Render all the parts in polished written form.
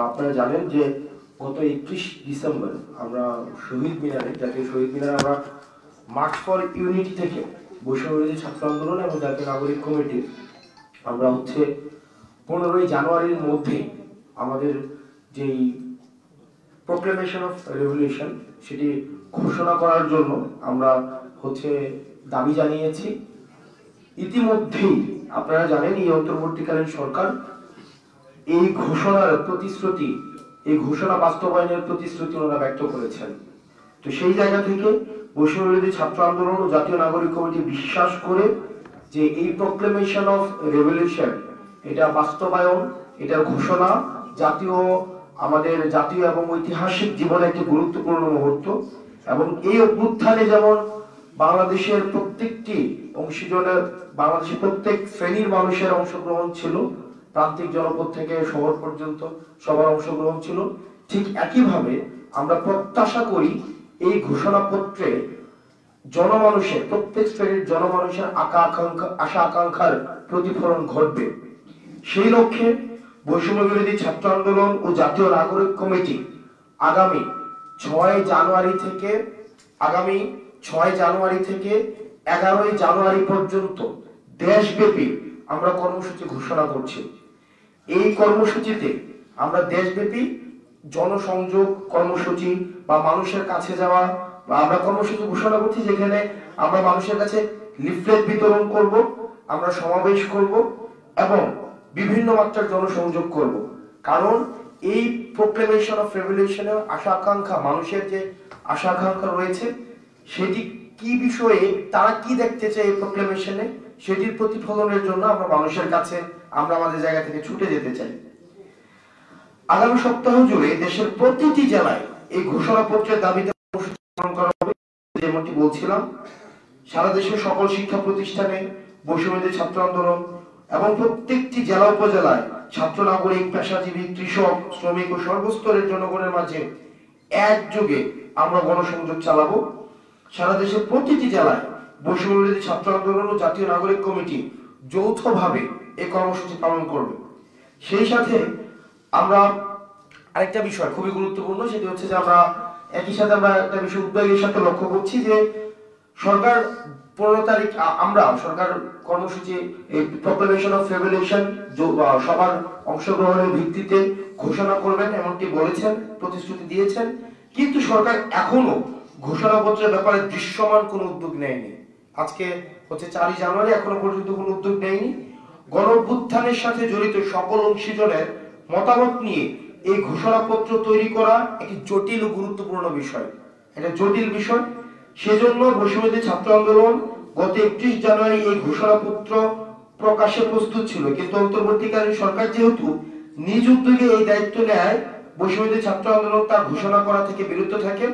আপনারা জানেন যে গত 31 ডিসেম্বর আমরা শহীদ মিনারে, জাতীয় শহীদ মিনারে আমরা মার্চ ফর ইউনিটি থেকে বৈষম্যবিরোধী ছাত্র আন্দোলন এবং জাতীয় নাগরিক কমিটি আমরা 15ই জানুয়ারির মধ্যে আমাদের যেই প্রোক্লেমেশন অফ রেভলিউশন সেটি ঘোষণা করার জন্য আমরা দাবি জানিয়েছি। ইতিমধ্যেই আপনারা জানেন এই অন্তর্বর্তীকালীন সরকার এই ঘোষণার প্রতিশ্রুতি, এই ঘোষণা বাস্তবায়নের প্রতিশ্রুতি ওনারা ব্যক্ত করেছেন। তো সেই জায়গা থেকে বৈষম্যবিরোধী ছাত্র আন্দোলন ও জাতীয় নাগরিক কমিটি বিশ্বাস করে যে এই প্রোক্লেমেশন অফ রেভলিউশন এটা বাস্তবায়ন, এটার ঘোষণা আমাদের জাতীয় এবং ঐতিহাসিক জীবনে একটি গুরুত্বপূর্ণ মুহূর্ত। এবং এই অভ্যুত্থানে যেমন বাংলাদেশের প্রত্যেকটি অংশীজনের, বাংলাদেশের প্রত্যেক শ্রেণীর মানুষের অংশগ্রহণ ছিল, প্রান্তিক জনপদ থেকে শহর পর্যন্ত সবার অংশগ্রহণ ছিল, ঠিক একইভাবে আমরা প্রত্যাশা করি এই ঘোষণাপত্রে জনমানুষের, প্রত্যেক শ্রেণীর জনমানুষের আশা আকাঙ্ক্ষার প্রতিফলন ঘটবে। সেই লক্ষ্যে বৈষম্যবিরোধী ছাত্র আন্দোলন ও জাতীয় নাগরিক কমিটি আগামী 6 জানুয়ারি থেকে 11 জানুয়ারি পর্যন্ত দেশব্যাপী আমরা কর্মসূচি ঘোষণা করছি। এই কর্মসূচিতে আমরা দেশব্যাপী জনসংযোগ কর্মসূচি বা মানুষের কাছে যাওয়া বা আমরা কর্মসূচি ঘোষণা করছি, যেখানে আমরা মানুষের কাছে লিফলেট বিতরণ করব, আমরা সমাবেশ করব এবং বিভিন্ন মাত্রার জনসংযোগ করব। কারণ এই প্রোক্লেমেশন অফ রেভলিউশনের আশা আকাঙ্ক্ষা, মানুষের যে আশা আকাঙ্ক্ষা রয়েছে সেটি কি বিষয়ে, তারা কি দেখতে চায় এই প্রোক্লেমেশনে, সেটির প্রতিফলনের জন্য আমরা মানুষের কাছে, আমরা আমাদের জায়গা থেকে ছুটে যেতে চাই। আগামী সপ্তাহ জুড়ে দেশের প্রতিটি জেলায় এই ঘোষণাপত্রের দাবিতে কর্মসূচি পালন করা হবে। যেমনটি বলছিলাম, সারা দেশের সকল শিক্ষা প্রতিষ্ঠানে বৈষম্যবিরোধী ছাত্র আন্দোলন এবং প্রত্যেকটি জেলা উপজেলায় ছাত্র, নাগরিক, পেশাজীবী, কৃষক, শ্রমিক ও সর্বস্তরের জনগণের মাঝে একযোগে আমরা গণসংযোগ চালাবো। সারা দেশের প্রতিটি জেলায় বৈষম্যবিরোধী ছাত্র আন্দোলন ও জাতীয় নাগরিক কমিটি যৌথভাবে এই কর্মসূচি পালন করবে। সেই সাথে আমরা আরেকটা বিষয় খুবই গুরুত্বপূর্ণ, সেটি হচ্ছে যে আমরা একই সাথে আমরা একটা বিষয় উদ্বেগের সাথে লক্ষ্য করছি যে সরকার 15 তারিখ সরকার কর্মসূচি প্রোক্লেমেশন অফ রেভলিউশন সবার অংশগ্রহণের ভিত্তিতে ঘোষণা করবেন এমনটি বলেছেন, প্রতিশ্রুতি দিয়েছেন, কিন্তু সরকার এখনো ঘোষণাপত্রের ব্যাপারে দৃশ্যমান কোনো উদ্যোগ নেয়নি। আজকে 4 জানুয়ারি, এখনো পর্যন্ত কোনো উদ্যোগ নেয়নি। গণঅভ্যুত্থানের সাথে জড়িত সকল অংশীজনের মতামত নিয়ে এই ঘোষণাপত্র তৈরি করা একটি জটিল ও গুরুত্বপূর্ণ বিষয়, এটা জটিল বিষয়। সেজন্য বৈষম্যবিরোধী ছাত্র আন্দোলন গত 31 জানুয়ারি এই ঘোষণাপত্র প্রকাশে প্রস্তুত ছিল, কিন্তু অন্তর্বর্তীকালীন সরকার যেহেতু নিজ উদ্যোগে এই দায়িত্ব নেয়, বৈষম্যবিরোধী ছাত্র আন্দোলন তার ঘোষণা করা থেকে বিরত থাকে।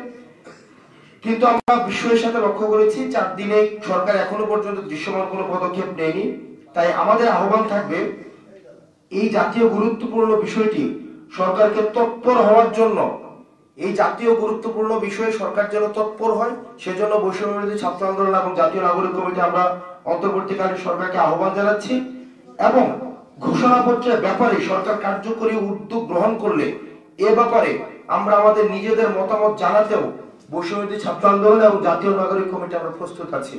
কিন্তু আমরা বিষয়ের সাথে লক্ষ্য করেছি 4 দিনে সরকার এখনো পর্যন্ত দৃশ্যমান কোনো পদক্ষেপ নেয়নি। তাই আমাদের আহ্বান থাকবে এই জাতীয় গুরুত্বপূর্ণ বিষয়টি সরকারকে তৎপর হওয়ার জন্য, এই জাতীয় গুরুত্বপূর্ণ বিষয়ে সরকার যেন তৎপর হয়, সেজন্য বৈষম্যবিরোধী ছাত্র আন্দোলন এবং জাতীয় নাগরিক কমিটি আমরা অন্তর্বর্তীকালীন সরকারকে আহ্বান জানাচ্ছি। এবং ঘোষণাপত্রের ব্যাপারে সরকার কার্যকরী উদ্যোগ গ্রহণ করলে এ ব্যাপারে আমরা আমাদের নিজেদের মতামত জানাতেও বৈষম্যবিরোধী ছাত্র আন্দোলন এবং জাতীয় নাগরিক কমিটি আমরা প্রস্তুত আছি।